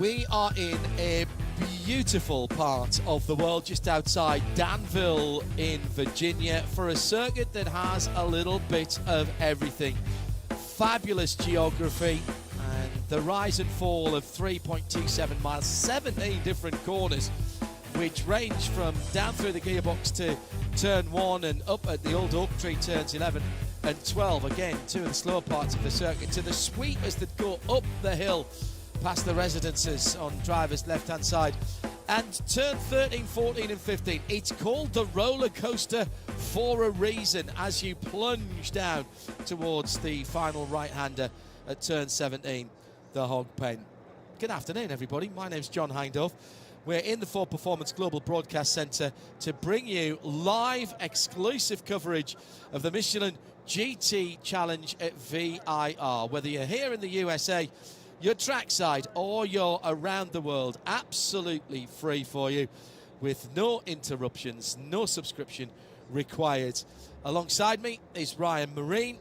We are in a beautiful part of the world just outside Danville in Virginia for a circuit that has a little bit of everything. Fabulous geography and the rise and fall of 3.27 miles, 17 different corners, which range from down through the gearbox to turn 1 and up at the old Oak Tree turns 11 and 12. Again, two of the slower parts of the circuit, to the sweepers that go up the hill past the residences on driver's left-hand side. And turn 13, 14 and 15, it's called the roller coaster for a reason as you plunge down towards the final right-hander at turn 17, the hog pen. Good afternoon, everybody. My name's John Hindorf. We're in the Ford Performance Global Broadcast Centre to bring you live exclusive coverage of the Michelin GT Challenge at VIR. Whether you're here in the USA, you're trackside, or you're around the world, absolutely free for you with no interruptions, no subscription required. Alongside me is Ryan Marine,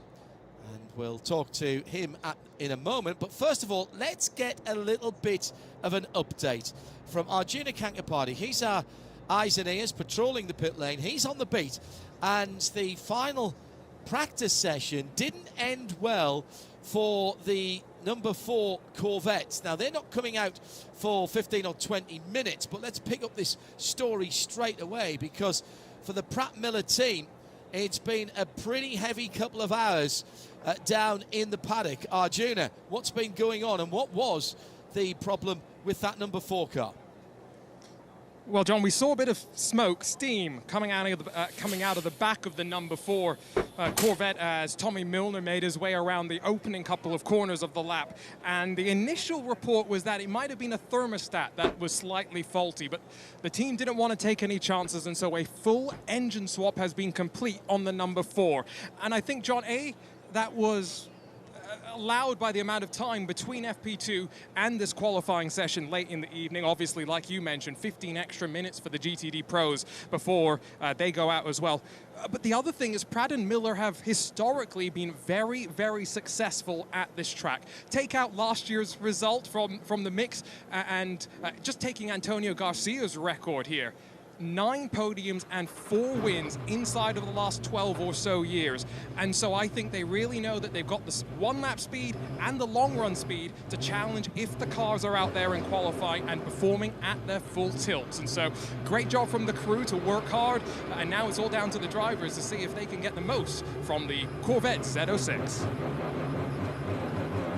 and we'll talk to him in a moment. But first of all, let's get a little bit of an update from Arjuna Kankapati. He's our eyes and ears patrolling the pit lane. He's on the beat, and the final practice session didn't end well for the number 4 Corvettes. Now, they're not coming out for 15 or 20 minutes, but let's pick up this story straight away, because for the Pratt Miller team, it's been a pretty heavy couple of hours down in the paddock. Arjuna, what's been going on, and what was the problem with that number 4 car? Well, John, we saw a bit of smoke, steam coming out of the back of the number 4 Corvette as Tommy Milner made his way around the opening couple of corners of the lap. And the initial report was that it might have been a thermostat that was slightly faulty, but the team didn't want to take any chances, and so a full engine swap has been complete on the number 4. And I think, John, that was allowed by the amount of time between FP2 and this qualifying session late in the evening. Obviously, like you mentioned, 15 extra minutes for the GTD Pros before they go out as well. But the other thing is Pratt and Miller have historically been very, very successful at this track. Take out last year's result from the mix and just taking Antonio Garcia's record here. 9 podiums and 4 wins inside of the last 12 or so years. And so I think they really know that they've got the one-lap speed and the long-run speed to challenge if the cars are out there in qualifying and performing at their full tilts. And so great job from the crew to work hard, and now it's all down to the drivers to see if they can get the most from the Corvette Z06.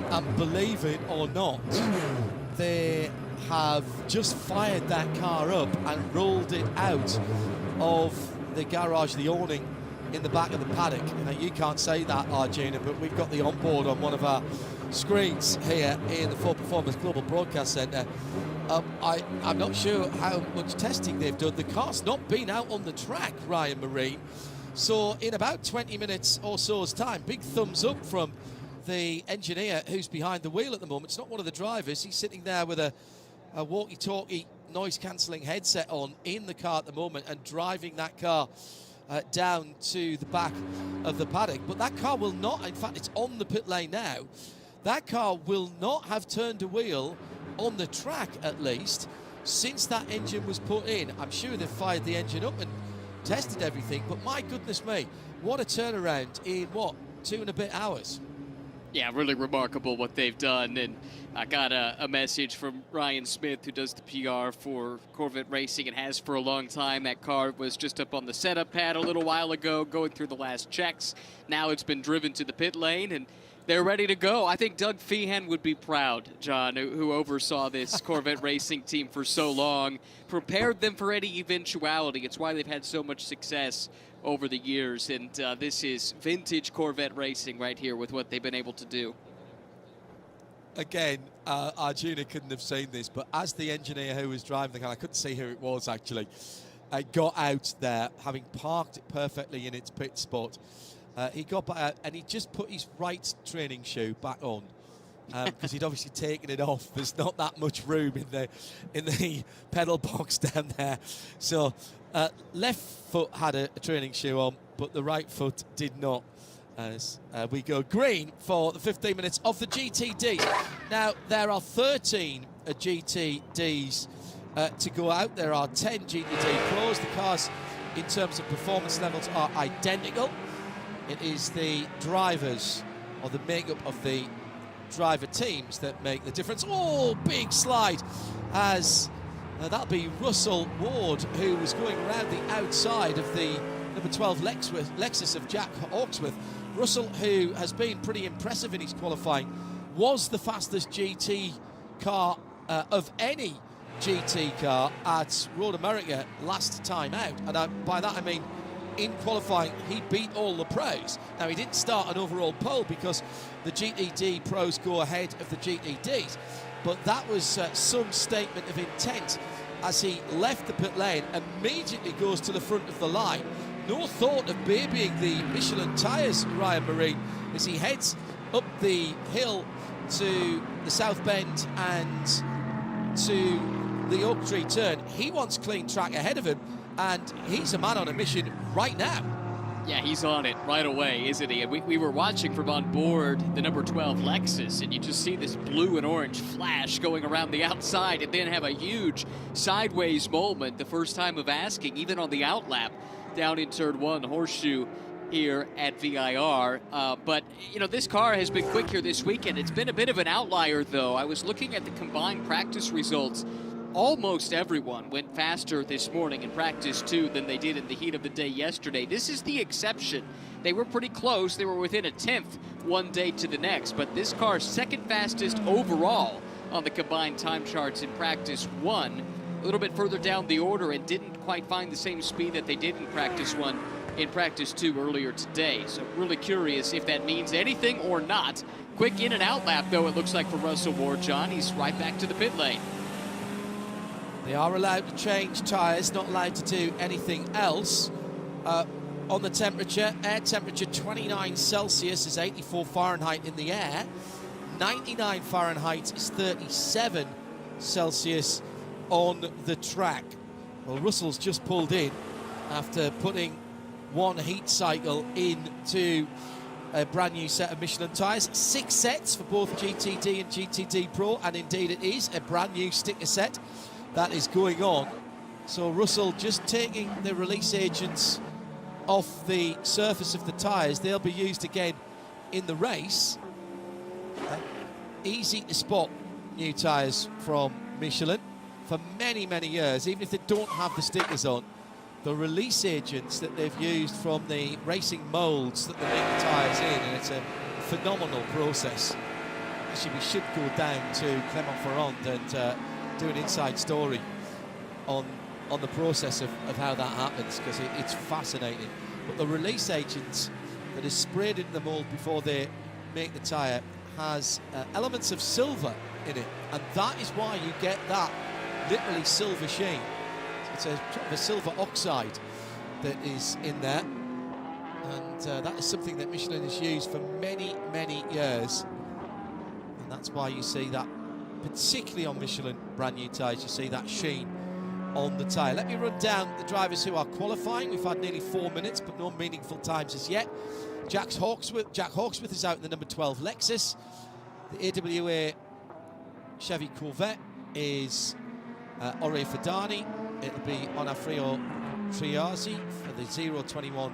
And believe it or not, they have just fired that car up and rolled it out of the garage, the awning in the back of the paddock. Now, you can't say that, Arjuna, but we've got the onboard on one of our screens here in the Ford Performance Global Broadcast Centre. I'm not sure how much testing they've done. The car's not been out on the track, Ryan Marine. So in about 20 minutes or so's time, big thumbs up from the engineer who's behind the wheel at the moment. It's not one of the drivers. He's sitting there with a walkie-talkie noise-cancelling headset on in the car at the moment and driving that car down to the back of the paddock. But that car will not, in fact, it's on the pit lane now. That car will not have turned a wheel on the track, at least, since that engine was put in. I'm sure they've fired the engine up and tested everything, but my goodness me, what a turnaround in, 2 and a bit hours. Yeah, really remarkable what they've done. And I got a message from Ryan Smith, who does the PR for Corvette Racing and has for a long time. That car was just up on the setup pad a little while ago, going through the last checks. Now it's been driven to the pit lane, and they're ready to go. I think Doug Feehan would be proud, John, who oversaw this Corvette Racing team for so long, prepared them for any eventuality. It's why they've had so much success over the years, and this is vintage Corvette Racing right here with what they've been able to do. Again, Arjuna couldn't have seen this, but as the engineer who was driving the car, I couldn't see who it was actually, got out there, having parked it perfectly in its pit spot. He got back out and he just put his right training shoe back on because he'd obviously taken it off. There's not that much room in the pedal box down there. So left foot had a training shoe on, but the right foot did not. As we go green for the 15 minutes of the GTD. Now, there are 13 GTDs to go out. There are 10 GTD Pros. The cars, in terms of performance levels, are identical. It is the drivers, or the makeup of the driver teams, that make the difference. Oh, big slide, as that'll be Russell Ward, who was going around the outside of the number 12 Lexus of Jack Hawksworth. Russell, who has been pretty impressive in his qualifying, was the fastest GT car of any GT car at Road America last time out. And by that I mean, in qualifying, he beat all the pros. Now, he didn't start an overall pole because the GTD pros go ahead of the GTDs, but that was some statement of intent, as he left the pit lane, immediately goes to the front of the line. No thought of babying the Michelin tyres, Ryan Marine, as he heads up the hill to the South Bend and to the Oak Tree turn. He wants clean track ahead of him, and he's a man on a mission right now. Yeah, he's on it right away, isn't he? And we were watching from on board the number 12 Lexus, and you just see this blue and orange flash going around the outside, and then have a huge sideways moment, the first time of asking, even on the outlap down in turn 1, horseshoe here at VIR. But, you know, this car has been quick here this weekend. It's been a bit of an outlier, though. I was looking at the combined practice results. Almost everyone went faster this morning in practice 2 than they did in the heat of the day yesterday. This is the exception. They were pretty close. They were within a tenth one day to the next. But this car's second fastest overall on the combined time charts in practice 1. A little bit further down the order, and didn't quite find the same speed that they did in practice 1 in practice 2 earlier today. So really curious if that means anything or not. Quick in and out lap, though, it looks like, for Russell Ward. John, he's right back to the pit lane. They are allowed to change tyres, not allowed to do anything else. On the temperature, air temperature 29 Celsius is 84 Fahrenheit in the air. 99 Fahrenheit is 37 Celsius on the track. Well, Russell's just pulled in after putting one heat cycle into a brand new set of Michelin tyres. 6 sets for both GTD and GTD Pro, and indeed it is a brand new sticker set that is going on. So Russell just taking the release agents off the surface of the tyres. They'll be used again in the race. Easy to spot new tyres from Michelin for many, many years, even if they don't have the stickers on. The release agents that they've used from the racing moulds that they make the tyres in, and it's a phenomenal process. Actually, we should go down to Clermont-Ferrand and do an inside story on the process of how that happens, because it's fascinating. But the release agent that is sprayed into the mould before they make the tyre has elements of silver in it, and that is why you get that literally silver sheen. It's a sort of a silver oxide that is in there, and that is something that Michelin has used for many, many years, and that's why you see that, particularly on Michelin brand new tyres, you see that sheen on the tyre. Let me run down the drivers who are qualifying. We've had nearly 4 minutes, but no meaningful times as yet. Jack Hawksworth is out in the number 12 Lexus. The AWA Chevy Corvette is Ore Fadani. It'll be Onofrio Triazzi for the 021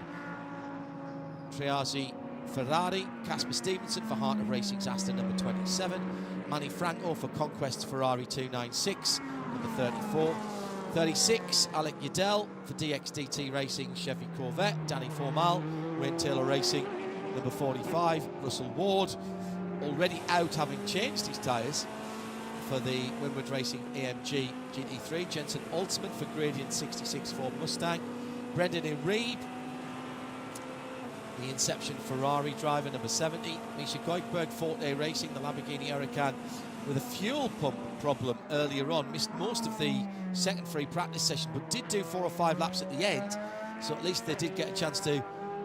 Triazzi Ferrari. Casper Stevenson for Heart of Racing's Aston number 27. Manny Franco for Conquest Ferrari 296, number 34. 36, Alec Udell for DXDT Racing Chevy Corvette. Danny Formal, Wayne Taylor Racing, number 45. Russell Ward, already out having changed his tyres for the Winward Racing AMG GT3. Jensen Altman for Gradient 66 Ford Mustang. Brendan Iribe, the Inception Ferrari driver, number 70. Misha Goikberg, Forte Racing, the Lamborghini Huracan, with a fuel pump problem earlier on. Missed most of the second free practice session, but did do 4 or 5 laps at the end, so at least they did get a chance to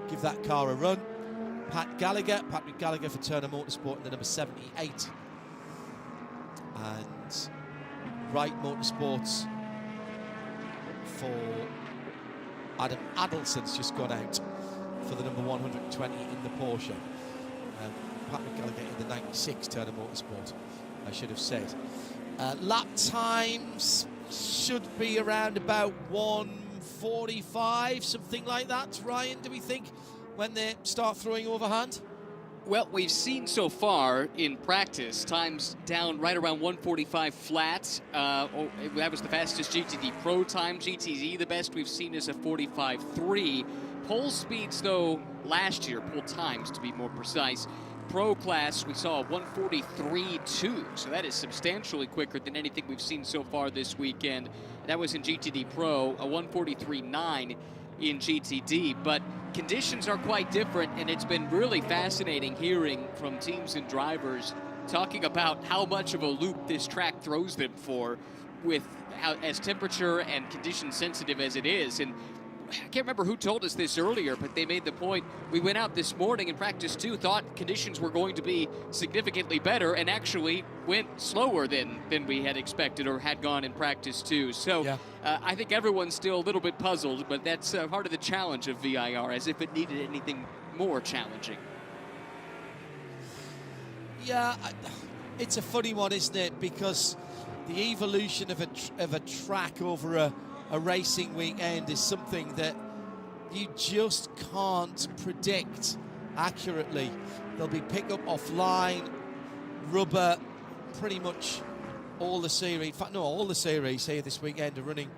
give that car a run. Patrick Gallagher for Turner Motorsport in the number 78. And Wright Motorsports for Adam Adelson's just gone out for the number 120 in the Porsche. Patrick Gallagher in the 96 Turner Motorsport, I should have said. Lap times should be around about 1:45, something like that. Ryan, do we think, when they start throwing overhand? Well, we've seen so far in practice times down right around 1:45 flat. That was the fastest GTD Pro time. GTD, the best we've seen, is a 45.3. Pole speeds, though, last year, pole times to be more precise, Pro class, we saw a 1:43.2, so that is substantially quicker than anything we've seen so far this weekend. That was in GTD Pro, a 1:43.9 in GTD, but conditions are quite different, and it's been really fascinating hearing from teams and drivers talking about how much of a loop this track throws them for, with as temperature and condition sensitive as it is. And I can't remember who told us this earlier, but they made the point. We went out this morning in practice 2, thought conditions were going to be significantly better, and actually went slower than we had expected or had gone in practice 2. So yeah. I think everyone's still a little bit puzzled, but that's part of the challenge of VIR, as if it needed anything more challenging. Yeah, it's a funny one, isn't it? Because the evolution of a track over a racing weekend is something that you just can't predict accurately. There'll be pickup offline, rubber, pretty much all the series. In fact, no, all the series here this weekend are running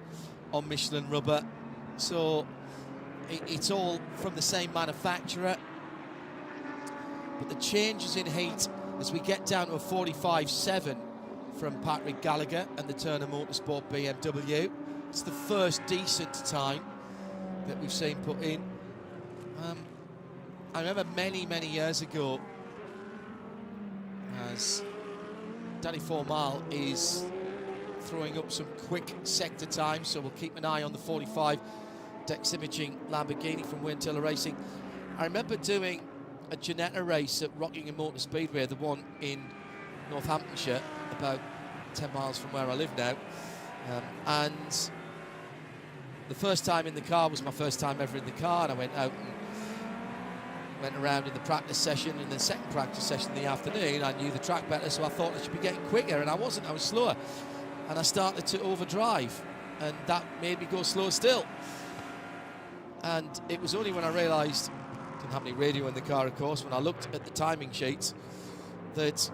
on Michelin rubber. So it's all from the same manufacturer. But the changes in heat as we get down to a 45.7 from Patrick Gallagher and the Turner Motorsport BMW. It's the first decent time that we've seen put in. I remember many, many years ago, as Danny Formal is throwing up some quick sector times, so we'll keep an eye on the 45 Dex Imaging Lamborghini from Wayne Taylor Racing. I remember doing a Ginetta race at Rockingham Motor Speedway, the one in Northamptonshire, about 10 miles from where I live now, and the first time in the car was my first time ever in the car, and I went out and went around in the practice session. In the second practice session in the afternoon, I knew the track better, so I thought I should be getting quicker, and I wasn't. I was slower, and I started to overdrive, and that made me go slow still. And it was only when I realised, didn't have any radio in the car, of course, when I looked at the timing sheets, that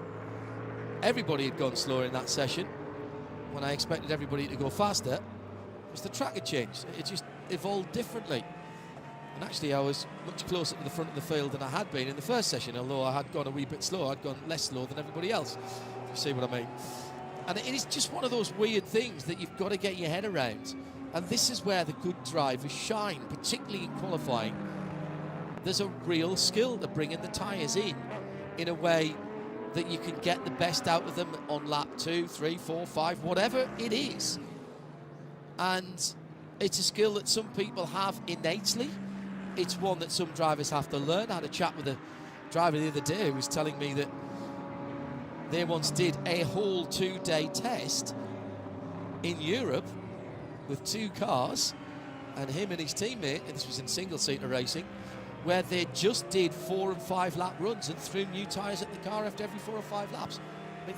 everybody had gone slower in that session, when I expected everybody to go faster. Was the track had changed. It just evolved differently. And actually I was much closer to the front of the field than I had been in the first session, although I had gone a wee bit slow. I'd gone less slow than everybody else, if you see what I mean. And it is just one of those weird things that you've got to get your head around. And this is where the good drivers shine, particularly in qualifying. There's a real skill to bringing the tyres in a way that you can get the best out of them on lap 2, 3, 4, 5, whatever it is. And it's a skill that some people have innately. It's one that some drivers have to learn. I had a chat with a driver the other day who was telling me that they once did a whole 2-day test in Europe with 2 cars, and him and his teammate, and this was in single-seater racing, where they just did 4 and 5 lap runs and threw new tyres at the car after every 4 or 5 laps. I mean,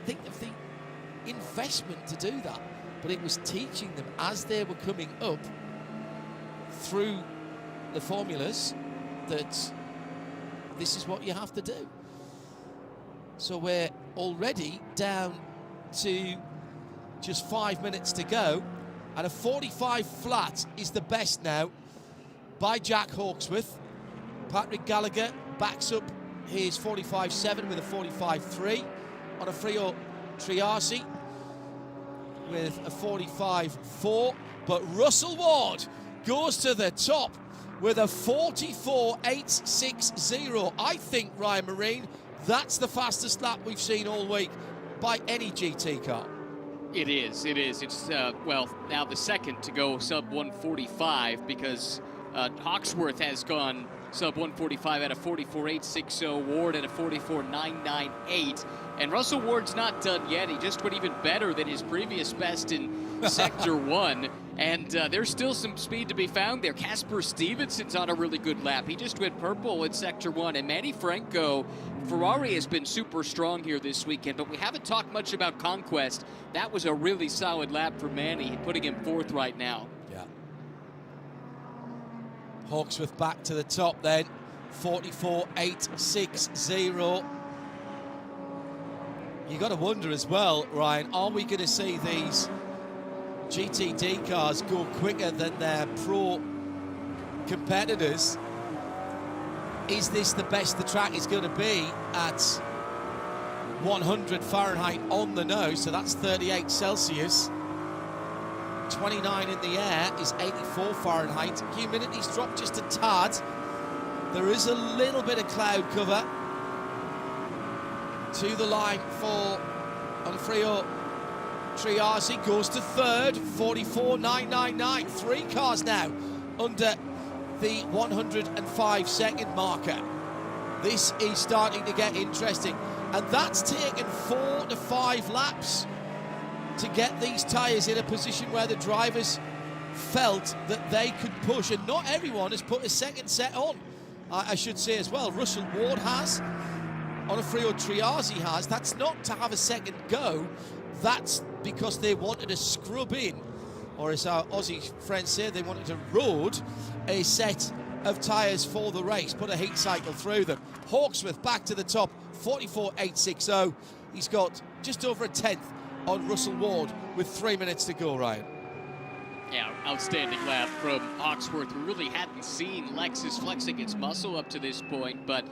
think of the investment to do that. But it was teaching them as they were coming up through the formulas that this is what you have to do. So we're already down to just 5 minutes to go, and a 45 flat is the best now by Jack Hawksworth. Patrick Gallagher backs up his 45.7 with a 45.3 on a Frio Triarsi with a 45.4, but Russell Ward goes to the top with a 44.860. I think, Ryan Marine, that's the fastest lap we've seen all week by any GT car. It is. It's, well, now the second to go sub 145, because Hawksworth has gone sub 145 at a 44.860, Ward at a 44.998, And Russell Ward's not done yet. He just went even better than his previous best in Sector 1. And there's still some speed to be found there. Casper Stevenson's on a really good lap. He just went purple in Sector 1. And Manny Franco, Ferrari has been super strong here this weekend, but we haven't talked much about Conquest. That was a really solid lap for Manny, putting him 4th right now. Yeah. Hawksworth back to the top then. 44.860. You got to wonder as well, Ryan, are we going to see these GTD cars go quicker than their pro competitors? Is this the best the track is going to be at 100 Fahrenheit on the nose? So that's 38 Celsius. 29 in the air is 84 Fahrenheit. Humidity's dropped just a tad. There is a little bit of cloud cover. To the line for Onofrio Triasi, goes to 3rd, 44.999. 3 cars now under the 105-second marker. This is starting to get interesting, and that's taken 4 to 5 laps to get these tyres in a position where the drivers felt that they could push, and not everyone has put a second set on, I should say as well. Russell Ward has. Onofrio Triasi has. That's not to have a second go. That's because they wanted to scrub in, or as our Aussie friends say, they wanted to road a set of tyres for the race, put a heat cycle through them. Hawksworth back to the top, 44.860. He's got just over a 10th on Russell Ward with 3 minutes to go, Ryan. Yeah, outstanding lap from Hawksworth. We really hadn't seen Lexus flexing its muscle up to this point, but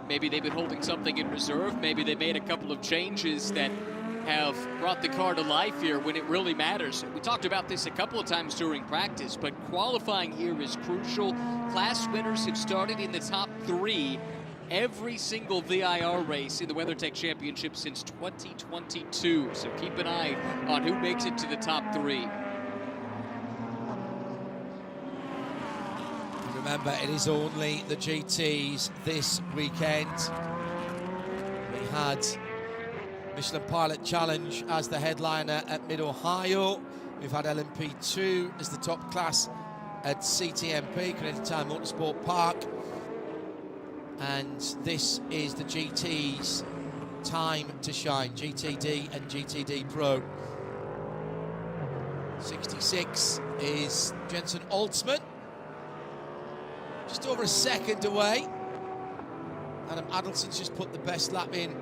maybe they've been holding something in reserve. Maybe they made a couple of changes that have brought the car to life here when it really matters. We talked about this a couple of times during practice, but qualifying here is crucial. Class winners have started in the top 3 every single VIR race in the WeatherTech Championship since 2022. So keep an eye on who makes it to the top 3. Remember, it is only the GTs this weekend. We had Michelin Pilot Challenge as the headliner at Mid-Ohio. We've had LMP2 as the top class at CTMP, Connected Time Motorsport Park. And this is the GT's time to shine, GTD and GTD Pro. 66 is Jensen Altsman. Just over a second away. Adam Adelson's just put the best lap in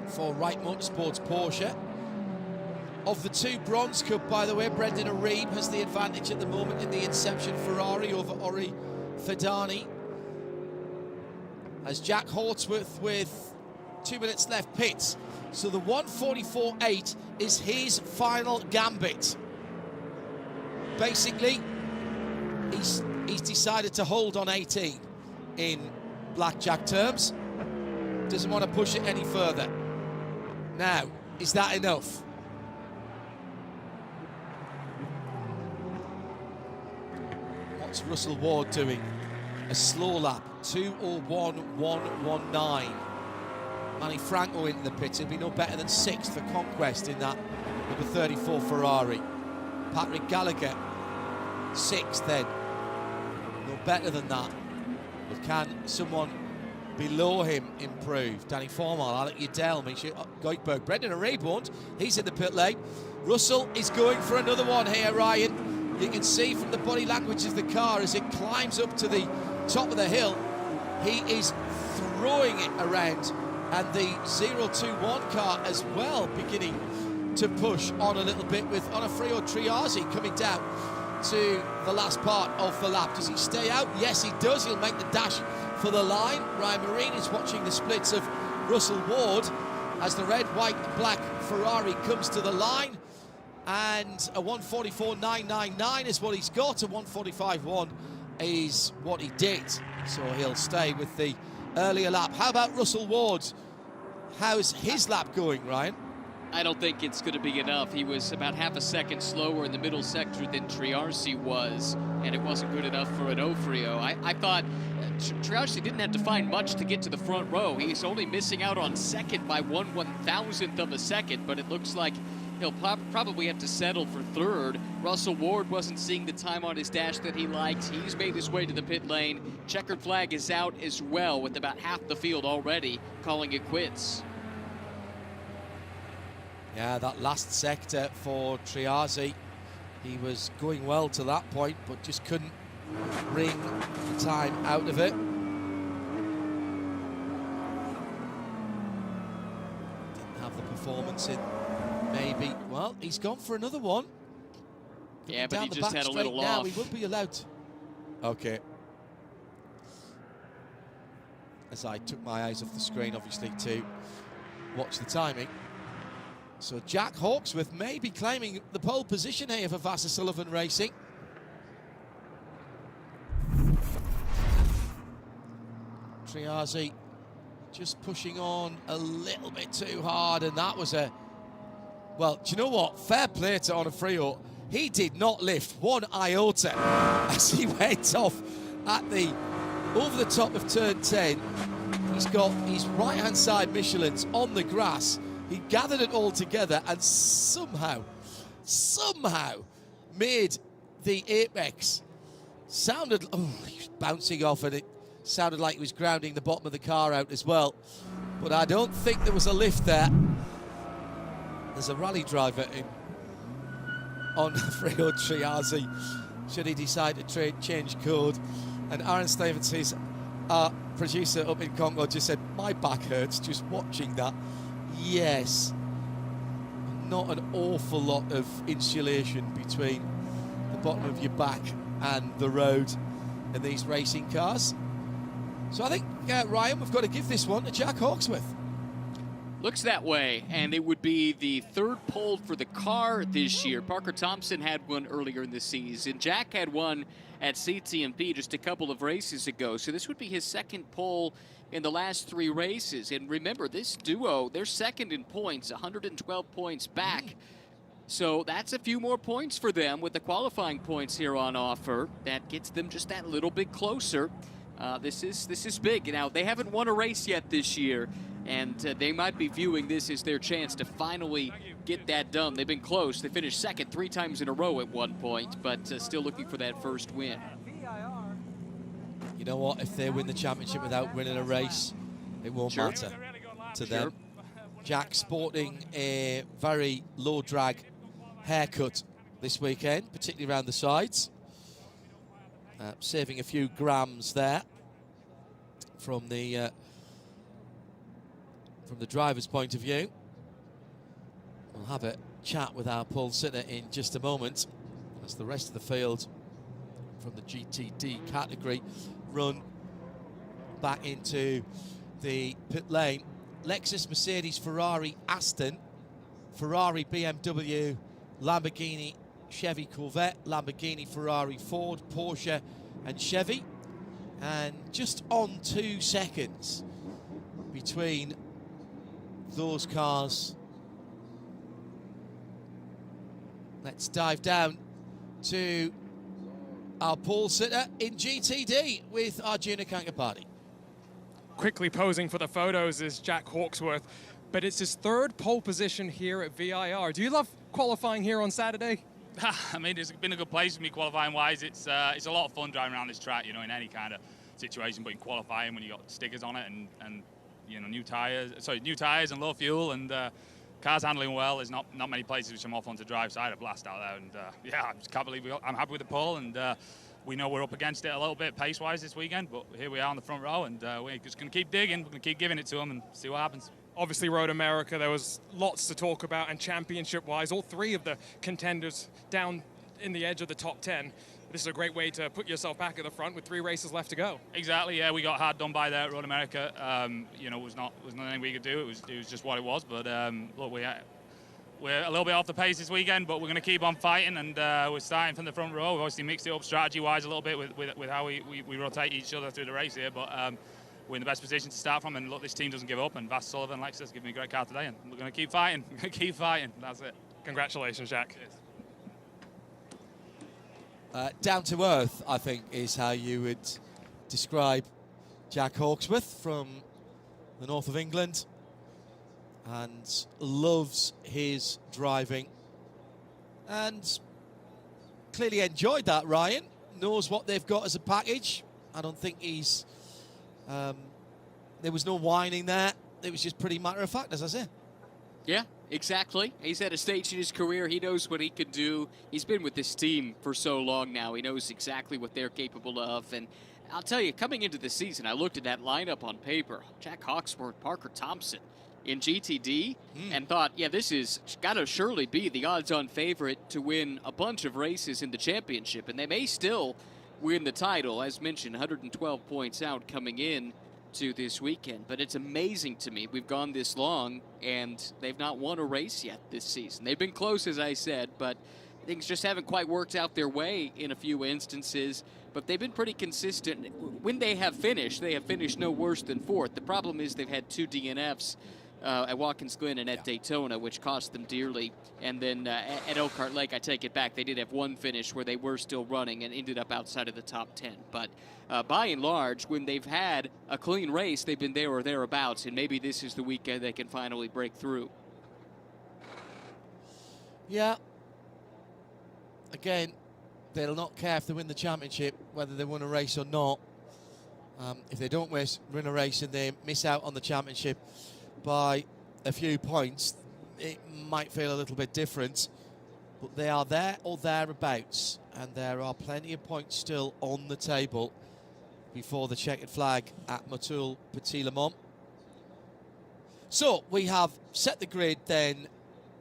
for Wright Motorsports Porsche. Of the 2 Bronze Cup, by the way, Brendan Arieb has the advantage at the moment in the Inception Ferrari over Ori Fedani. As Jack Hawksworth, with 2 minutes left, pits. So the 144.8 is his final gambit. Basically, he's decided to hold on 18 in blackjack terms. Doesn't want to push it any further. Now, is that enough? What's Russell Ward doing? A slow lap, 2:01.119. Manny Franco into the pits. He'll be no better than 6th for Conquest in that number 34 Ferrari. Patrick Gallagher, 6th then. No better than that. But can someone below him improve? Danny Formal, Alec Udell, Michel Goldberg, Brendan Arieb won't. He's in the pit lane. Russell is going for another one here, Ryan. You can see from the body language of the car as it climbs up to the top of the hill, he is throwing it around, and the 021 car as well beginning to push on a little bit, with Onofrio Triasi coming down to the last part of the lap. Does he stay out? Yes, he does. He'll make the dash for the line. Ryan Marine is watching the splits of Russell Ward as the red, white and black Ferrari comes to the line, and a 144.999 is what he's got. A 145.1 is what he did, so he'll stay with the earlier lap. How about Russell Ward? How's his lap going, Ryan? I don't think it's going to be enough. He was about half a second slower in the middle sector than Triarsi was, and it wasn't good enough for an Ofrio. I thought Triarsi didn't have to find much to get to the front row. He's only missing out on second by 1/1000th of a second, but it looks like he'll probably have to settle for third. Russell Ward wasn't seeing the time on his dash that he liked. He's made his way to the pit lane. Checkered flag is out as well, with about half the field already calling it quits. Yeah, that last sector for Triarsi, he was going well to that point, but just couldn't wring the time out of it. Didn't have the performance in, maybe. Well, he's gone for another one. Yeah, but he Down the just back had a straight little now, off. he will be allowed to. Okay. As I took my eyes off the screen, obviously, to watch the timing. So Jack Hawksworth may be claiming the pole position here for Vasser Sullivan Racing. Triarsi just pushing on a little bit too hard, and that was a... Well, do you know what? Fair play to Onofrio. He did not lift one iota as he went off at the... over the top of turn 10. He's got his right-hand side Michelin's on the grass. He gathered it all together and somehow made the apex. Sounded, oh, he was bouncing off, and it sounded like he was grounding the bottom of the car out as well. But I don't think there was a lift there. There's a rally driver in on Freo Triarsi, should he decide to change code. And Aaron Stevens, his producer up in Congo, just said, my back hurts just watching that. Yes, not an awful lot of insulation between the bottom of your back and the road in these racing cars. So I think, Ryan, we've got to give this one to Jack Hawksworth. Looks that way, and it would be the third pole for the car this year. Parker Thompson had one earlier in the season. Jack had one at CTMP just a couple of races ago, so this would be his second pole in the last 3 races. And remember, this duo, they're second in points, 112 points back. So that's a few more points for them with the qualifying points here on offer. That gets them just that little bit closer. This is big. Now, they haven't won a race yet this year, and they might be viewing this as their chance to finally get that done. They've been close. They finished second 3 times in a row at one point, but still looking for that first win. You know what? If they win the championship without winning a race, it won't matter to them. Jack sporting a very low drag haircut this weekend, particularly around the sides. Saving a few grams there from the driver's point of view. We'll have a chat with our pole sitter in just a moment as the rest of the field from the GTD category run back into the pit lane. Lexus, Mercedes, Ferrari, Aston, Ferrari, BMW, Lamborghini, Chevy, Corvette, Lamborghini, Ferrari, Ford, Porsche and Chevy. And just on 2 seconds between those cars. Let's dive down to our pole sitter in GTD with Arjuna Kankapati. Quickly posing for the photos is Jack Hawksworth, but it's his 3rd pole position here at VIR. Do you love qualifying here on Saturday? I mean, it's been a good place for me qualifying-wise. It's a lot of fun driving around this track, you know, in any kind of situation, but in qualifying when you got stickers on it and you know, new tires and low fuel and cars handling well. There's not many places which are more fun to drive, so I had a blast out there. And yeah, I just can't believe I'm happy with the pole, and we know we're up against it a little bit pace-wise this weekend, but here we are on the front row, and we're just going to keep digging. We're going to keep giving it to them and see what happens. Obviously, Road America, there was lots to talk about, and championship-wise, all 3 of the contenders down in the edge of the top 10. This is a great way to put yourself back at the front with 3 races left to go. Exactly, yeah, we got hard done by there at Road America. You know, was nothing we could do. It was just what it was. But look, we're a little bit off the pace this weekend, but we're going to keep on fighting, and we're starting from the front row. We've obviously mixed it up strategy-wise a little bit with how we rotate each other through the race here, but we're in the best position to start from. And look, this team doesn't give up. And Vass, Sullivan, Lexus give me a great car today, and we're going to keep fighting. We're going to keep fighting. That's it. Congratulations, Jack. Down to earth, I think, is how you would describe Jack Hawksworth from the north of England, and loves his driving and clearly enjoyed that. Ryan knows what they've got as a package. I don't think he's there was no whining there. It was just pretty matter of fact, as I say. Yeah, exactly. He's at a stage in his career. He knows what he can do. He's been with this team for so long now. He knows exactly what they're capable of. And I'll tell you, coming into the season, I looked at that lineup on paper. Jack Hawksworth, Parker Thompson in GTD, and thought, yeah, this is got to surely be the odds-on favorite to win a bunch of races in the championship. And they may still win the title. As mentioned, 112 points out coming in to this weekend. But it's amazing to me we've gone this long and they've not won a race yet this season. They've been close, as I said, but things just haven't quite worked out their way in a few instances. But they've been pretty consistent. When they have finished no worse than fourth. The problem is they've had 2 DNFs at Watkins Glen and at Daytona, which cost them dearly. And then at Elkhart Lake, I take it back, they did have one finish where they were still running and ended up outside of the top 10. But by and large, when they've had a clean race, they've been there or thereabouts, and maybe this is the weekend they can finally break through. Yeah. Again, they'll not care if they win the championship, whether they won a race or not. If they don't win a race and they miss out on the championship by a few points, it might feel a little bit different, but they are there or thereabouts, and there are plenty of points still on the table before the checkered flag at Motul Petit Le Mans. So we have set the grid then,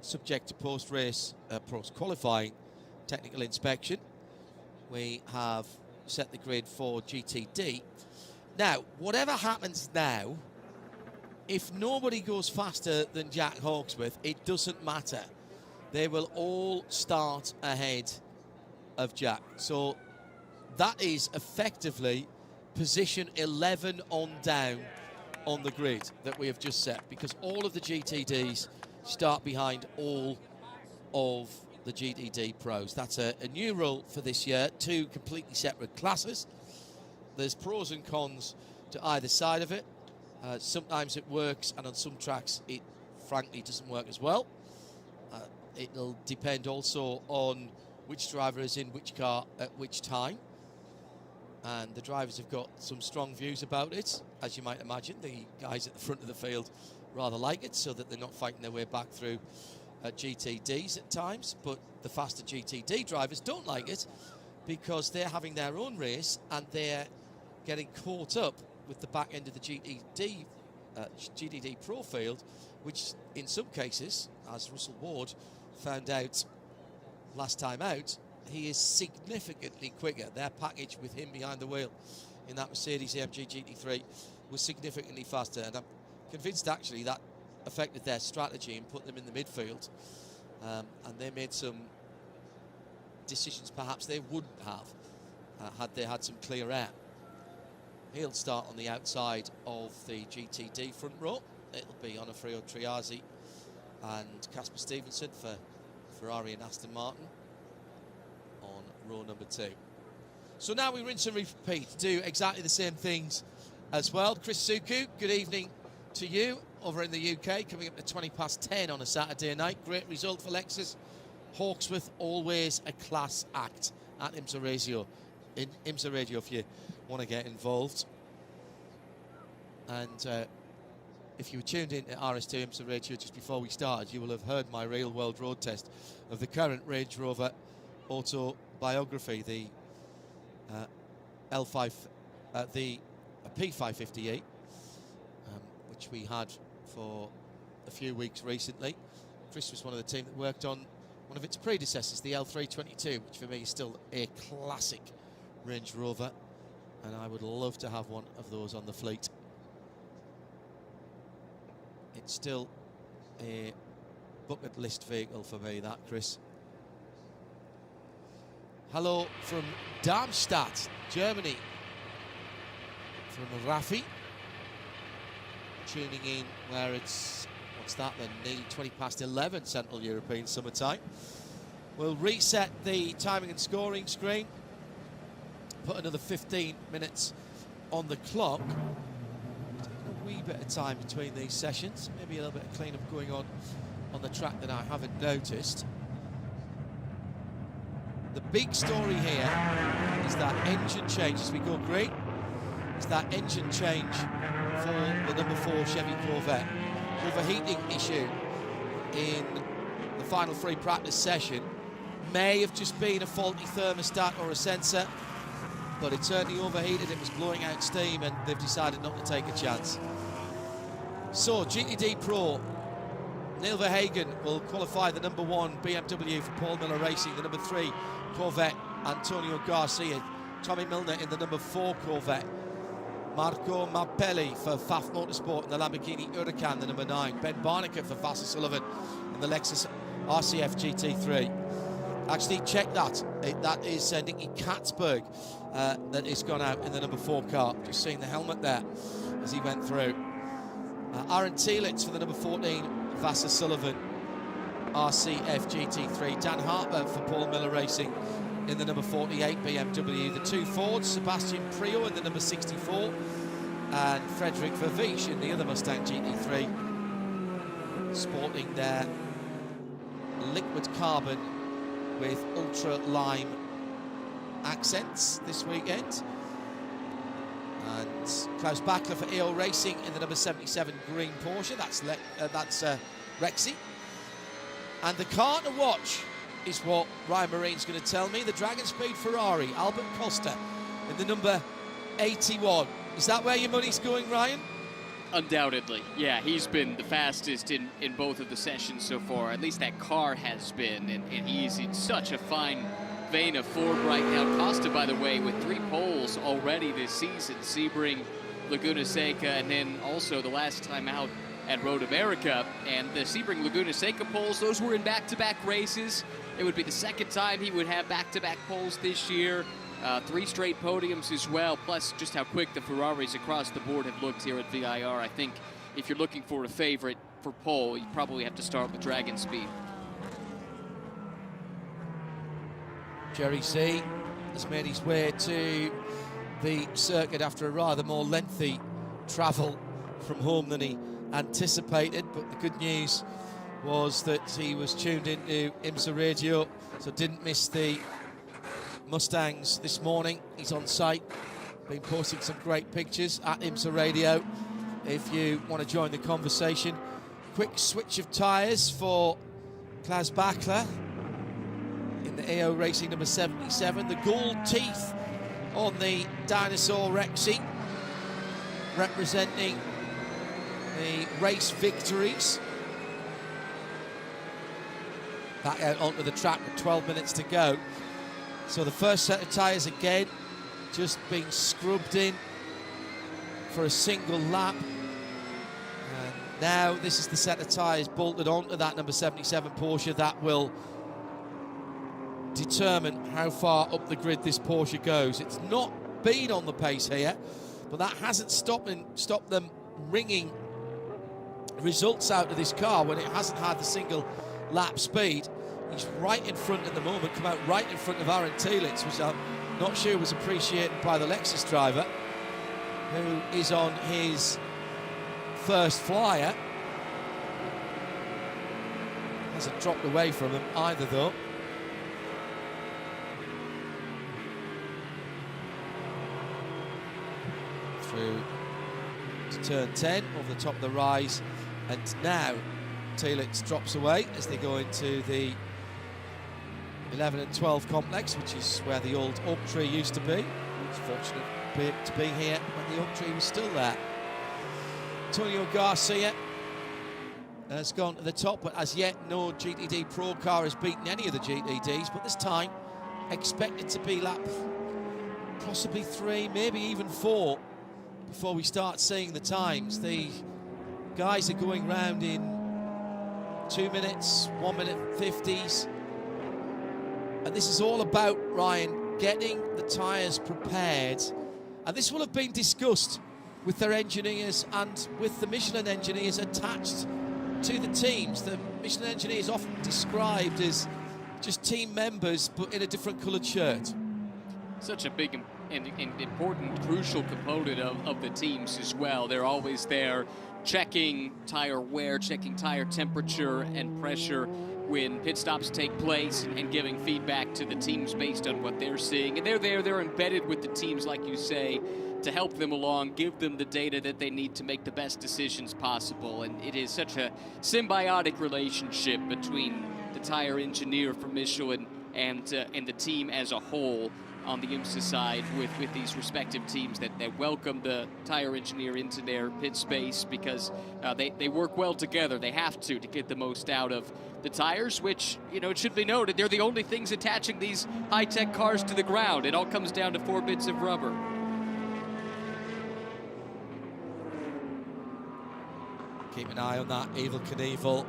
subject to post-race, post-qualifying technical inspection. We have set the grid for GTD. Now, whatever happens now, if nobody goes faster than Jack Hawksworth, it doesn't matter. They will all start ahead of Jack. So that is effectively position 11 on down on the grid that we have just set, because all of the GTDs start behind all of the GTD Pros. That's a new rule for this year, 2 completely separate classes. There's pros and cons to either side of it. Sometimes it works, and on some tracks it frankly doesn't work as well. It'll depend also on which driver is in which car at which time, and the drivers have got some strong views about it, as you might imagine. The guys at the front of the field rather like it, so that they're not fighting their way back through GTDs at times, but the faster GTD drivers don't like it because they're having their own race and they're getting caught up with the back end of the GTD Pro field, which in some cases, as Russell Ward found out last time out, he is significantly quicker. Their package with him behind the wheel in that Mercedes-AMG GT3 was significantly faster, and I'm convinced actually that affected their strategy and put them in the midfield, and they made some decisions perhaps they wouldn't have had they had some clear air. He'll start on the outside of the GTD front row. It'll be Onofrio Triazzi and Casper Stevenson for Ferrari and Aston Martin on row number 2. So now we rinse and repeat, do exactly the same things as well. Chris Suku, good evening to you over in the UK, coming up to 20:10 on a Saturday night. Great result for Lexus. Hawksworth, always a class act at IMSA Radio. In IMSA Radio, if you want to get involved. And if you were tuned in to RS2 IMSA Radio just before we started, you will have heard my real-world road test of the current Range Rover autobiography, the the P550e, which we had for a few weeks recently. Chris was one of the team that worked on one of its predecessors, the L322, which for me is still a classic Range Rover, and I would love to have one of those on the fleet. It's still a bucket list vehicle for me, that, Chris. Hello from Darmstadt, Germany, from Rafi. tuning in where it's, what's that then, nearly 20 past 11 Central European summertime. We'll reset the timing and scoring screen, put another 15 minutes on the clock. Taking a wee bit of time between these sessions, maybe a little bit of clean-up going on the track that I haven't noticed. The big story here is that engine change as we go green. Is that engine change for the number 4 Chevy Corvette. Overheating issue in the final free practice session. May have just been a faulty thermostat or a sensor, but it certainly overheated. It was blowing out steam, and they've decided not to take a chance. So GTD Pro, Neil Verhagen will qualify the number 1 BMW for Paul Miller Racing, the number 3 Corvette Antonio Garcia, Tommy Milner in the number 4 Corvette, Marco Mappelli for Pfaff Motorsport in the Lamborghini Huracan, the number 9, Ben Barniker for Vassar Sullivan in the Lexus RCF GT3. Actually, check that. That is Nicky Katzberg that has gone out in the number 4 car. Just seeing the helmet there as he went through. Aaron Tielitz for the number 14 Vassar Sullivan RCF GT3. Dan Harper for Paul Miller Racing in the number 48 BMW. The 2 Fords, Sebastian Prio in the number 64, and Frederick Vervisch in the other Mustang GT3, sporting their liquid carbon with ultra lime accents this weekend. And Klaus Bachler for AO Racing in the number 77 green Porsche. That's Rexy. And the car to watch is what Ryan Marine's going to tell me. The Dragon Speed Ferrari, Albert Costa in the number 81. Is that where your money's going, Ryan? Undoubtedly, yeah. He's been the fastest in both of the sessions so far. At least that car has been, and he's in such a fine vein of form right now. Costa, by the way, with 3 poles already this season. Sebring, Laguna Seca, and then also the last time out at Road America. And the Sebring Laguna Seca poles, those were in back-to-back races. It would be the second time he would have back-to-back poles this year. 3 straight podiums as well, plus just how quick the Ferraris across the board have looked here at VIR. I think if you're looking for a favorite for pole, you probably have to start with Dragon Speed. Jerry C has made his way to the circuit after a rather more lengthy travel from home than he anticipated, but the good news was that he was tuned into IMSA radio, so didn't miss the Mustangs this morning. He's on site, been posting some great pictures at IMSA radio if you want to join the conversation. Quick switch of tyres for Klaus Bachler in the AO Racing number 77. The gold teeth on the Dinosaur Rexy, representing the race victories. Back out onto the track with 12 minutes to go. So the first set of tyres again just being scrubbed in for a single lap. And now this is the set of tyres bolted onto that number 77 Porsche that will determine how far up the grid this Porsche goes. It's not been on the pace here, but that hasn't stopped them wringing results out of this car when it hasn't had the single lap speed. He's right in front at the moment, come out right in front of Aaron Tielitz, which I'm not sure was appreciated by the Lexus driver, who is on his first flyer. Hasn't dropped away from him either, though. Through to turn 10, over the top of the rise, and now Tielitz drops away as they go into the 11 and 12 complex, which is where the old oak tree used to be. It's fortunate to be here when the oak tree was still there. Antonio Garcia has gone to the top, but as yet no GTD Pro car has beaten any of the GTDs, but this time expected to be lap possibly 3, maybe even 4 before we start seeing the times. The guys are going round in 2 minutes, 1 minute 50s. And this is all about, Ryan, getting the tyres prepared. And this will have been discussed with their engineers and with the Michelin engineers attached to the teams. The Michelin engineers often described as just team members, but in a different coloured shirt. Such a big and important, crucial component of the teams as well. They're always there checking tire wear, checking tire temperature and pressure when pit stops take place, and giving feedback to the teams based on what they're seeing. And they're embedded with the teams, like you say, to help them along, give them the data that they need to make the best decisions possible. And it is such a symbiotic relationship between the tire engineer for Michelin and the team as a whole on the IMSA side, with these respective teams that welcome the tire engineer into their pit space, because they work well together. They have to get the most out of the tires, which, you know, it should be noted, they're the only things attaching these high-tech cars to the ground. It all comes down to 4 bits of rubber. Keep an eye on that Evel Knievel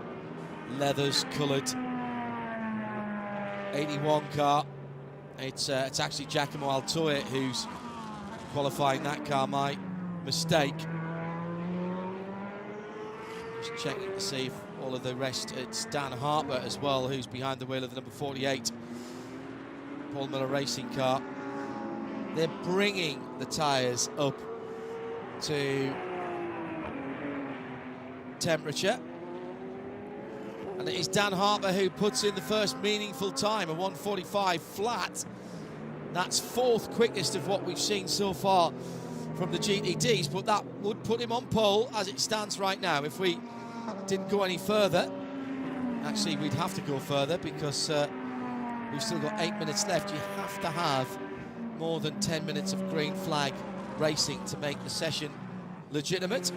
leathers coloured 81 car. It's actually Giacomo Altoe who's qualifying that car. My mistake. Just checking to see if all of the rest. It's Dan Harper as well, who's behind the wheel of the number 48 Paul Miller Racing car. They're bringing the tyres up to temperature, and it is Dan Harper who puts in the first meaningful time, a 1:45 flat. That's 4th quickest of what we've seen so far from the GTDs, but that would put him on pole as it stands right now. If we didn't go any further, actually we'd have to go further, because we've still got 8 minutes left. You have to have more than 10 minutes of green flag racing to make the session legitimate.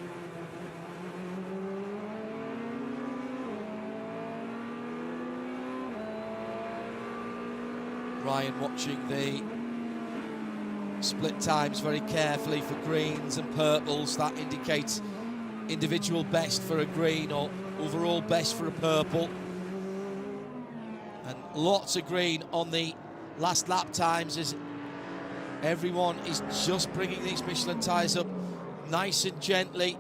Ryan watching the split times very carefully for greens and purples. That indicates individual best for a green or overall best for a purple. And lots of green on the last lap times, as everyone is just bringing these Michelin tyres up nice and gently.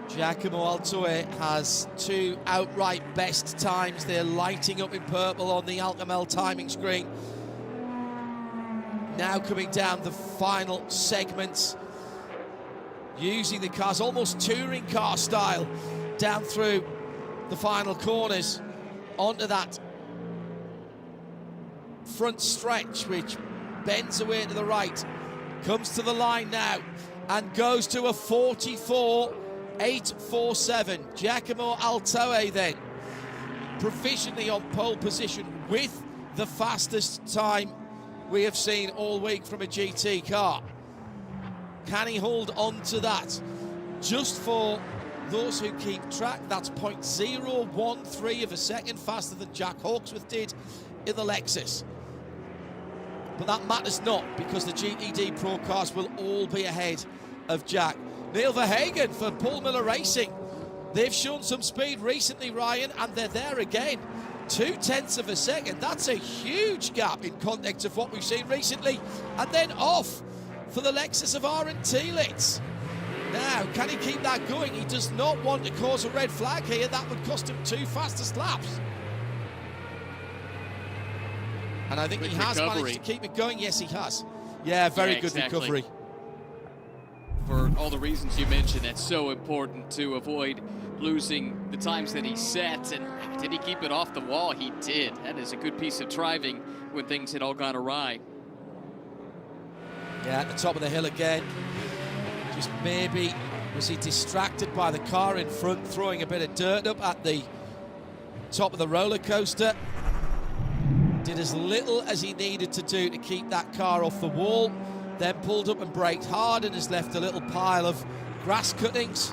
Giacomo Altoe has 2 outright best times. They're lighting up in purple on the Alcamel timing screen. Now coming down the final segments, using the cars almost touring car style down through the final corners onto that front stretch, which bends away to the right, comes to the line now and goes to a 44.847. Giacomo Altoe then provisionally on pole position with the fastest time we have seen all week from a GT car. Can he hold on to that? Just for those who keep track, that's 0.013 of a second faster than Jack Hawksworth did in the Lexus. But that matters not, because the GTD Pro cars will all be ahead of Jack. Neil Verhagen for Paul Miller Racing. They've shown some speed recently, Ryan, and they're there again. 0.2 of a second. That's a huge gap in context of what we've seen recently. And then off for the Lexus of Aaron Telitz. Now, can he keep that going? He does not want to cause a red flag here. That would cost him 2 fastest laps. And I think he has managed to keep it going. Yes, he has. Yeah, very good recovery. For all the reasons you mentioned, that's so important to avoid losing the times that he set. And did he keep it off the wall? He did. That is a good piece of driving when things had all gone awry. Yeah, at the top of the hill again. Just maybe, was he distracted by the car in front throwing a bit of dirt up at the top of the roller coaster? Did as little as he needed to do to keep that car off the wall, then pulled up and braked hard and has left a little pile of grass cuttings.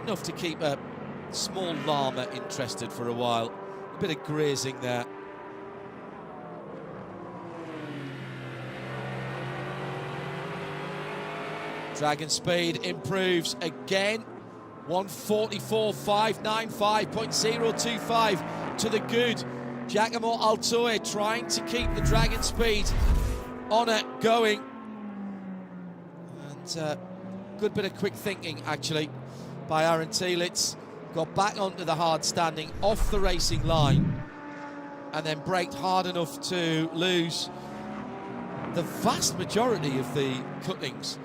Enough to keep a small llama interested for a while. A bit of grazing there. Dragon speed improves again. 1:44.595.025 to the good. Giacomo Altoe trying to keep the Dragon speed honour going. And good bit of quick thinking, actually, by Aaron Telitz. Got back onto the hard standing, off the racing line, and then braked hard enough to lose the vast majority of the cuttings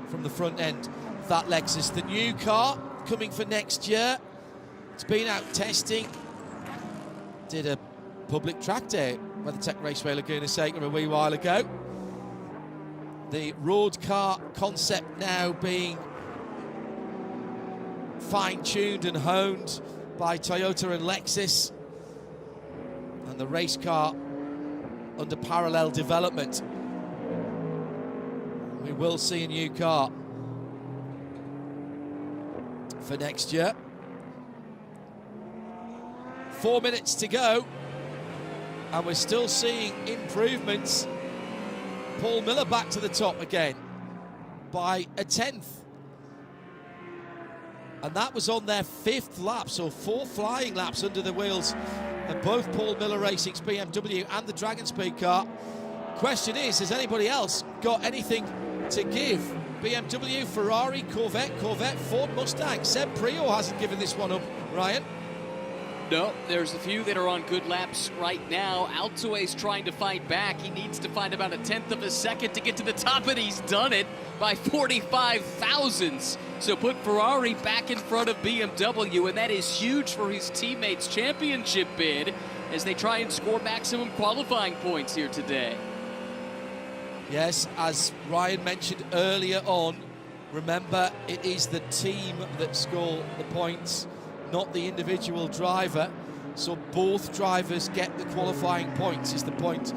from the front end of that Lexus. The new car coming for next year. It's been out testing. Did a public track day at WeatherTech Raceway Laguna Seca a wee while ago. The road car concept now being fine-tuned and honed by Toyota and Lexus, and the race car under parallel development. We will see a new car for next year. 4 minutes to go, and we're still seeing improvements. Paul Miller back to the top again by a tenth. And that was on their 5th lap, so 4 flying laps under the wheels of both Paul Miller Racing's BMW and the Dragon Speed car. Question is, has anybody else got anything to give? BMW, Ferrari, Corvette, Ford, Mustang. Seb Prio hasn't given this one up, Ryan. No, there's a few that are on good laps right now. Alto's trying to fight back. He needs to find about a 1/10 of a second to get to the top, and he's done it by 45 thousandths. So put Ferrari back in front of BMW, and that is huge for his teammates' championship bid as they try and score maximum qualifying points here today. Yes, as Ryan mentioned earlier on, remember, it is the team that score the points, not the individual driver. So both drivers get the qualifying points is the point.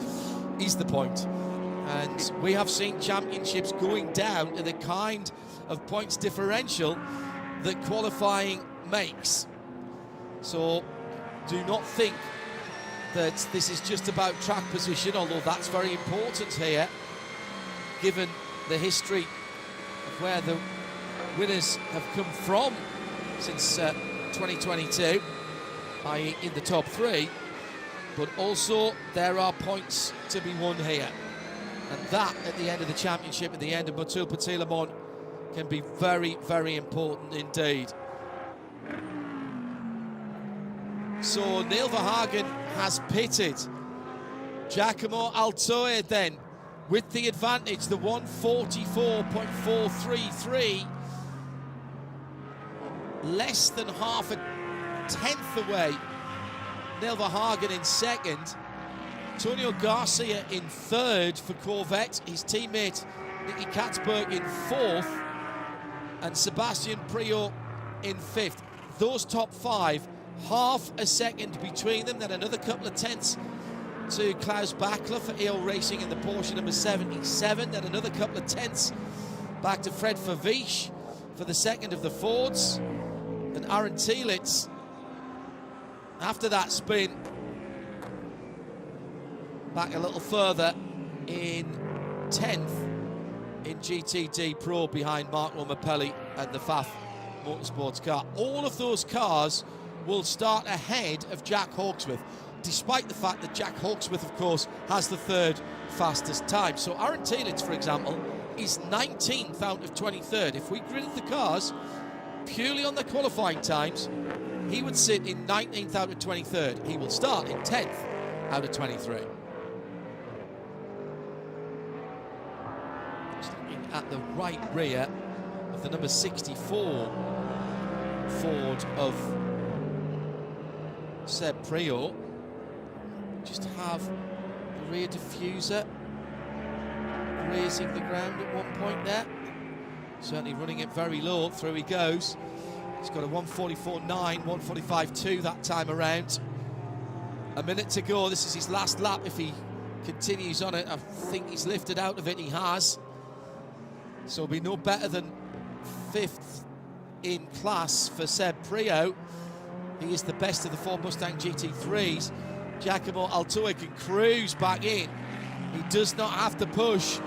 And we have seen championships going down to the kind of points differential that qualifying makes. So do not think that this is just about track position, although that's very important here, given the history of where the winners have come from since 2022, i.e. in the top 3, but also there are points to be won here. And that, at the end of the championship, at the end of Motul Petit-Le-Mans, can be very, very important indeed. So Neil Verhagen has pitted. Giacomo Altoe then with the advantage, the 144.433, less than half a tenth away. Neil Verhagen in second. Antonio Garcia in third for Corvette. His teammate Nicky Katzberg in fourth. And Sebastian Priaulx in fifth. Those top 5, half a second between them, then another couple of tenths to Klaus Bachler for EO Racing in the Porsche number 77, then another couple of tenths back to Fred Favish for the second of the Fords. And Aaron Telitz, after that spin, back a little further in 10th in GTD Pro behind Mark Romapelli and the FAF Motorsports car. All of those cars will start ahead of Jack Hawksworth, despite the fact that Jack Hawksworth, of course, has the 3rd fastest time. So Aaron Telitz, for example, is 19th out of 23rd. If we gridded the cars purely on the qualifying times, he would sit in 19th out of 23rd. He will start in 10th out of 23. Just looking at the right rear of the number 64 Ford of Seb Priaulx. Just have the rear diffuser grazing the ground at one point there. Certainly running it very low. Through he goes. He's got a 144.9, 145.2 that time around. A minute to go. This is his last lap if he continues on it. I think he's lifted out of it. He has. So it'll be no better than 5th in class for Seb Priaulx. He is the best of the Ford Mustang GT3s. Giacomo Altoe can cruise back in. He does not have to push.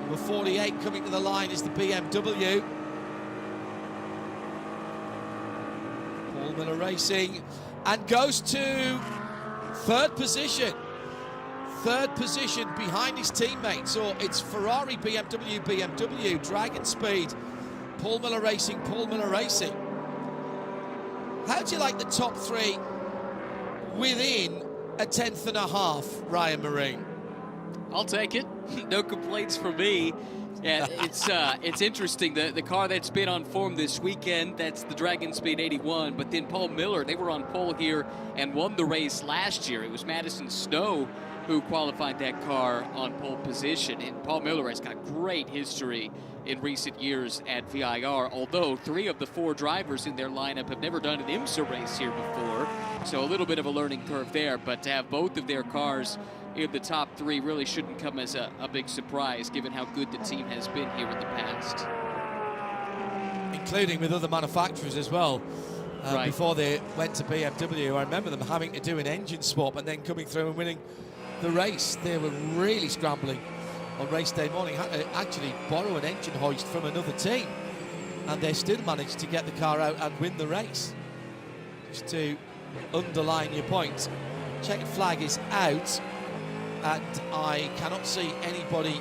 Number 48 coming to the line is the BMW. Paul Miller Racing, and goes to 3rd position. third position behind his teammate. So it's Ferrari, BMW, Dragon Speed, Paul Miller Racing, Paul Miller Racing. How do you like the top three within a tenth and a half, Ryan Marine? I'll take it. No complaints from me. Yeah, it's interesting. The car that's been on form this weekend, that's the Dragon Speed 81. But then Paul Miller, they were on pole here and won the race last year. It was Madison Snow who qualified that car on pole position. And Paul Miller has got great history in recent years at VIR, although 3 of the 4 drivers in their lineup have never done an IMSA race here before. So a little bit of a learning curve there, but to have both of their cars in the top 3 really shouldn't come as a big surprise, given how good the team has been here in the past. Including with other manufacturers as well. Right. Before they went to BMW, I remember them having to do an engine swap and then coming through and winning the race. They were really scrambling on race day morning, had to actually borrow an engine hoist from another team, and they still managed to get the car out and win the race. Just to underline your point, checkered flag is out, and I cannot see anybody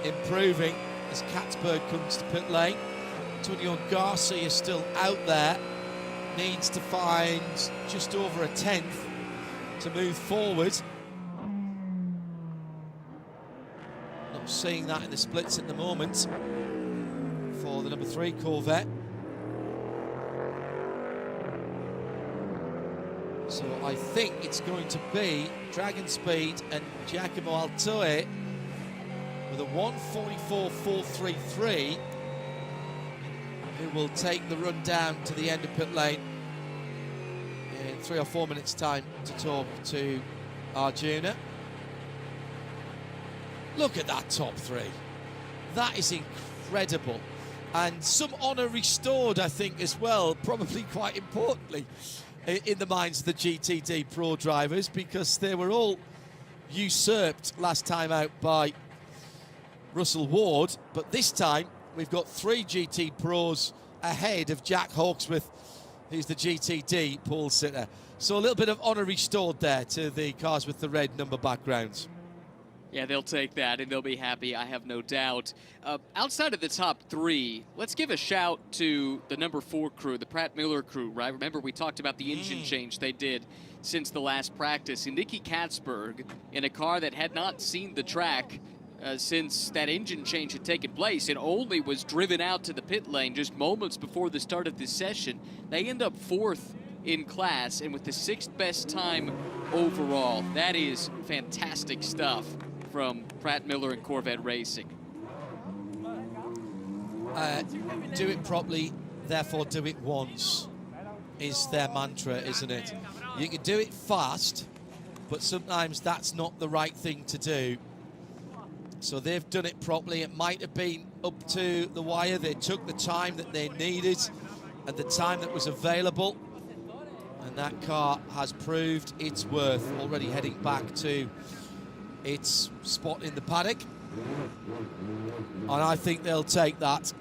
improving as Katzberg comes to pit lane. Antonio Garcia is still out there, needs to find just over a tenth to move forward. Not seeing that in the splits at the moment for the number 3 Corvette. So I think it's going to be Dragon Speed and Giacomo Altoe with a 1:44.433, who will take the run down to the end of pit lane in 3 or 4 minutes' time to talk to Arjuna. Look at that top 3. That is incredible. And some honour restored, I think, as well, probably quite importantly, in the minds of the GTD Pro drivers, because they were all usurped last time out by Russell Ward. But this time, we've got 3 GT Pros ahead of Jack Hawksworth, who's the GTD pole sitter. So a little bit of honour restored there to the cars with the red number backgrounds. Yeah, they'll take that, and they'll be happy, I have no doubt. Outside of the top 3, let's give a shout to the number 4 crew, the Pratt Miller crew, right? Remember, we talked about the engine change they did since the last practice. And Nicky Katzberg, in a car that had not seen the track since that engine change had taken place, and only was driven out to the pit lane just moments before the start of this session, they end up 4th in class and with the 6th best time overall. That is fantastic stuff from Pratt Miller and Corvette Racing. Do it properly, therefore do it once, is their mantra, isn't it? You can do it fast, but sometimes that's not the right thing to do. So they've done it properly. It might have been up to the wire. They took the time that they needed and the time that was available. And that car has proved its worth, already heading back to its spot in the paddock. And I think they'll take that.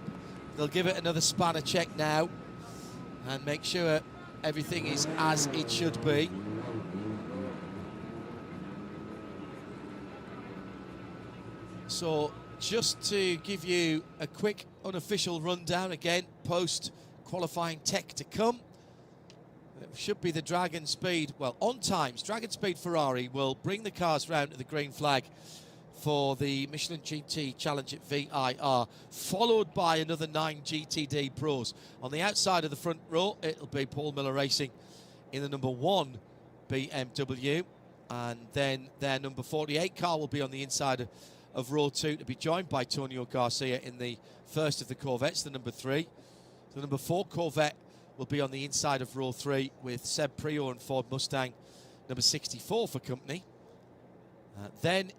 They'll give it another spanner check now and make sure everything is as it should be. So just to give you a quick unofficial rundown again, post-qualifying tech to come. It should be the Dragon Speed, well, on times, Dragon Speed Ferrari will bring the cars round to the green flag for the Michelin GT Challenge at VIR, followed by another 9 GTD Pros. On the outside of the front row, it'll be Paul Miller Racing in the number 1 BMW, and then their number 48 car will be on the inside of row 2 to be joined by Antonio Garcia in the first of the Corvettes, the number 3. The number 4 Corvette will be on the inside of row 3 with Seb Prior and Ford Mustang, number 64 for company. Then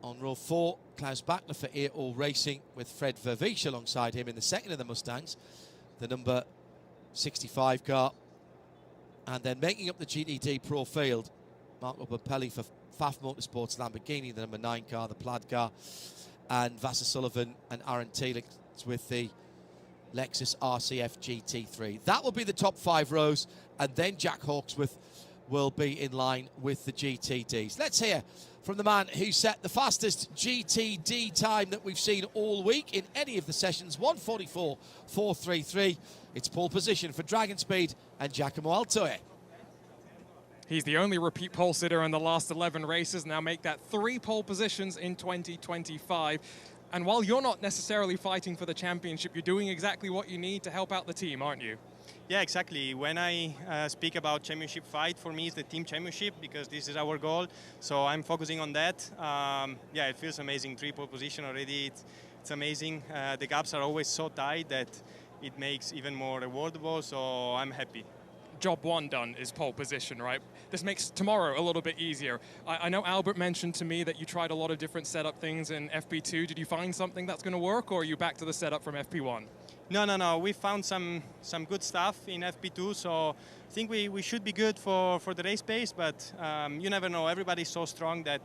on row 4, Klaus Bachler for AO Racing with Fred Verveesch alongside him in the second of the Mustangs, the number 65 car. And then making up the GTD Pro field, Marco Papelli for Pfaff Motorsports Lamborghini, the number 9 car, the plaid car, and Vassar Sullivan and Aaron Telix with the Lexus RCF GT3. That will be the top 5 rows, and then Jack Hawksworth will be in line with the GTDs. Let's hear from the man who set the fastest GTD time that we've seen all week in any of the sessions, 1:44.433. It's pole position for Dragon Speed and Giacomo Altoe. He's the only repeat pole sitter in the last 11 races, now make that 3 pole positions in 2025. And while you're not necessarily fighting for the championship, you're doing exactly what you need to help out the team, aren't you? Yeah, exactly. When I speak about championship fight, for me it's the team championship because this is our goal. So I'm focusing on that. Yeah, it feels amazing. 3 pole position already. It's amazing. The gaps are always so tight that it makes even more rewardable. So I'm happy. Job 1 done is pole position, right? This makes tomorrow a little bit easier. I know Albert mentioned to me that you tried a lot of different setup things in FP2. Did you find something that's going to work, or are you back to the setup from FP1? No. We found some good stuff in FP2, so I think we should be good for the race pace, but you never know. Everybody's so strong that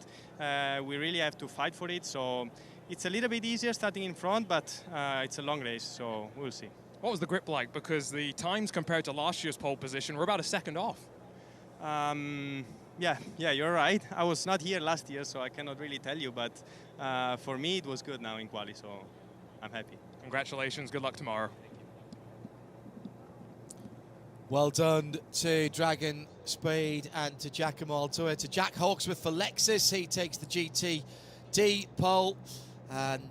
we really have to fight for it. So it's a little bit easier starting in front, but it's a long race, so we'll see. What was the grip like? Because the times compared to last year's pole position were about a second off. Yeah, you're right. I was not here last year, so I cannot really tell you, but for me it was good now in quali, so I'm happy. Congratulations, good luck tomorrow. Well done to Dragon Speed and to Giacomo Altoe. To Jack Hawksworth for Lexus, he takes the GTD pole, and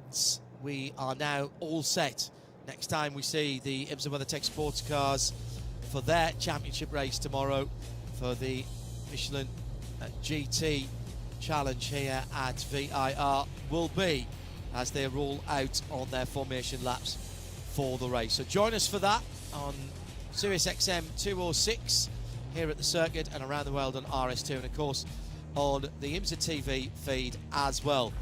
we are now all set. Next time we see the IMSA WeatherTech Sports Cars for their championship race tomorrow for the Michelin GT Challenge here at VIR will be as they roll out on their formation laps for the race. So join us for that on Sirius XM 206 here at the circuit and around the world on RS2, and of course on the IMSA TV feed as well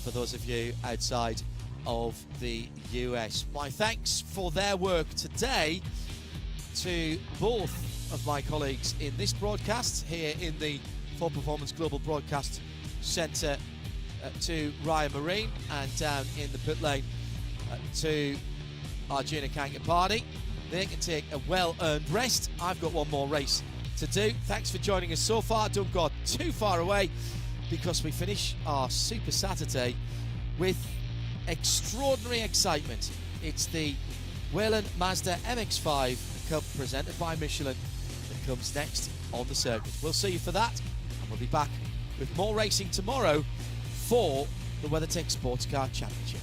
for those of you outside of the US. My thanks for their work today to both of my colleagues in this broadcast here in the For Performance Global Broadcast Centre, to Ryan Marine, and down in the pit lane to Arjuna Kangaparty. They can take a well-earned rest. I've got one more race to do. Thanks for joining us so far. Don't go too far away because we finish our Super Saturday with extraordinary excitement. It's the Whelen Mazda MX-5 Cup presented by Michelin that comes next on the circuit. We'll see you for that, and we'll be back with more racing tomorrow for the WeatherTech SportsCar Championship.